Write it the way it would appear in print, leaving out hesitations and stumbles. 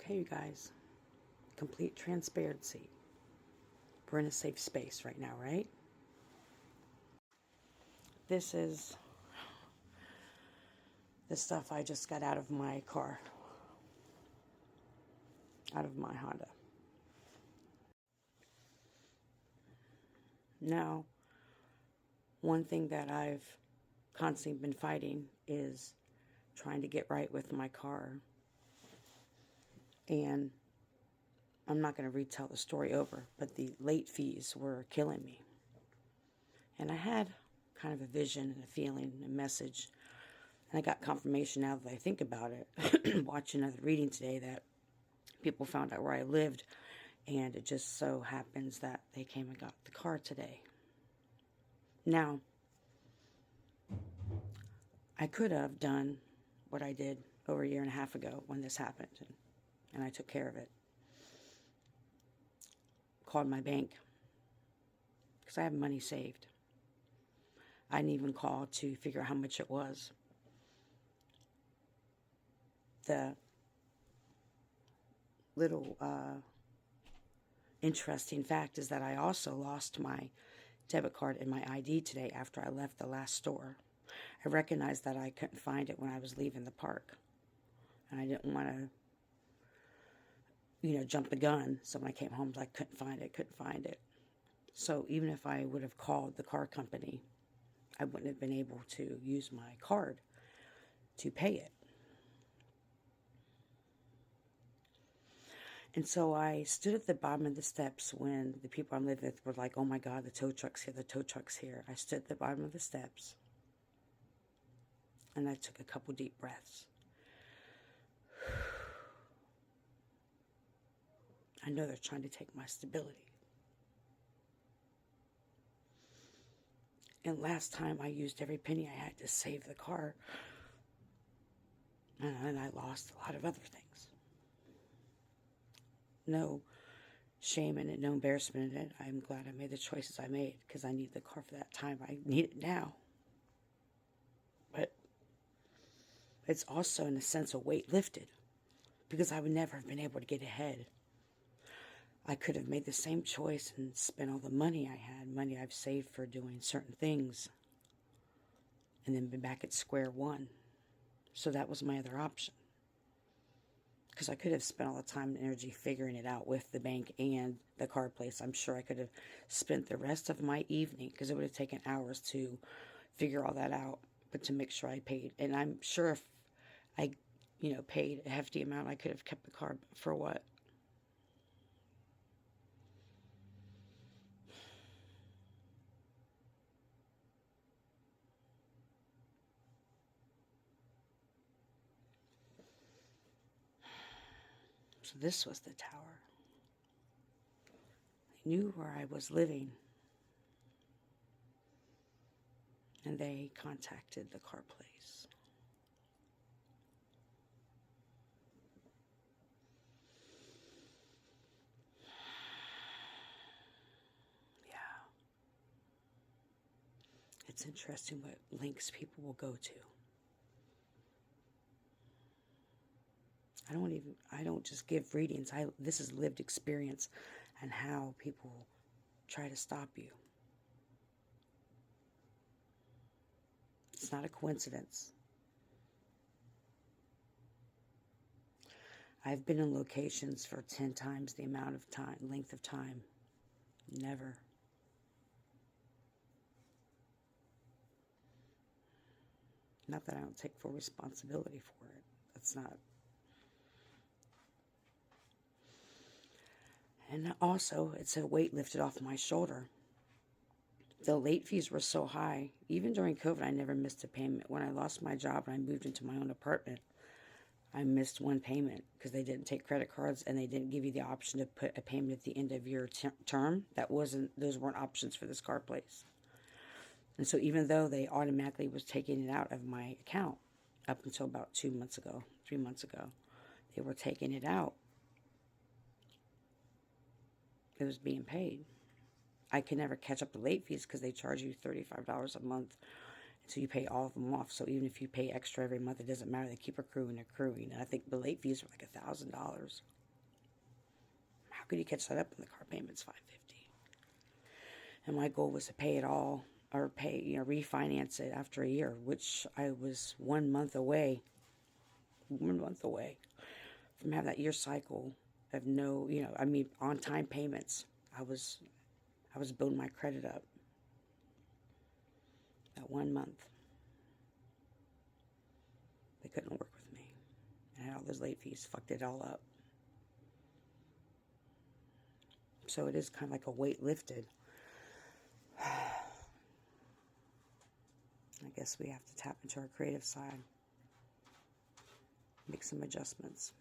Okay, you guys, complete transparency. We're in a safe space right now, right? This is the stuff I just got out of my car, out of my Honda. Now, one thing that I've constantly been fighting is trying to get right with my car. And I'm not going to retell the story over, but the late fees were killing me. And I had kind of a vision and a feeling, a message. And I got confirmation now that I think about it, watching another reading today, that people found out where I lived. And it just so happens that they came and got the car today. Now, I could have done what I did over a year and a half ago when this happened, and I took care of it. Called my bank, because I have money saved. I didn't even call to figure out how much it was. The little interesting fact is that I also lost my debit card and my ID today after I left the last store. I recognized that I couldn't find it when I was leaving the park, and I didn't want to, jump the gun. So when I came home, I couldn't find it. So even if I would have called the car company, I wouldn't have been able to use my card to pay it. And so I stood at the bottom of the steps when the people I'm living with were like, oh my God, the tow truck's here, the tow truck's here. I stood at the bottom of the steps, and I took a couple deep breaths. I know they're trying to take my stability. And last time I used every penny I had to save the car, and I lost a lot of other things. No shame in it, no embarrassment in it. I'm glad I made the choices I made, because I need the car for that time. I need it now. But it's also, in a sense, a weight lifted, because I would never have been able to get ahead. I could have made the same choice and spent all the money I had, money I've saved for doing certain things, and then been back at square one. So that was my other option. Because I could have spent all the time and energy figuring it out with the bank and the car place. I'm sure I could have spent the rest of my evening, because it would have taken hours to figure all that out, but to make sure I paid. And I'm sure if I, paid a hefty amount, I could have kept the car. For what? So this was the tower. They knew where I was living, and they contacted the car place. Yeah. It's interesting what links people will go to. I don't just give readings. This is lived experience and how people try to stop you. It's not a coincidence. I've been in locations for 10 times the length of time. Never. Not that I don't take full responsibility for it. That's not. And also, it's a weight lifted off my shoulder. The late fees were so high. Even during COVID, I never missed a payment. When I lost my job and I moved into my own apartment, I missed one payment because they didn't take credit cards, and they didn't give you the option to put a payment at the end of your term. Those weren't options for this car place. And so even though they automatically was taking it out of my account up until about 3 months ago, they were taking it out. It was being paid. I could never catch up the late fees because they charge you $35 a month So you pay all of them off. So even if you pay extra every month, it doesn't matter. They keep accruing. And I think the late fees are like $1,000. How could you catch that up when the car payment's $550? And my goal was to pay it all, or refinance it after a year, which I was 1 month away. 1 month away from having that year cycle of no, on time payments. I was building my credit up. That 1 month. They couldn't work with me. And all those late fees fucked it all up. So it is kind of like a weight lifted. I guess we have to tap into our creative side. Make some adjustments.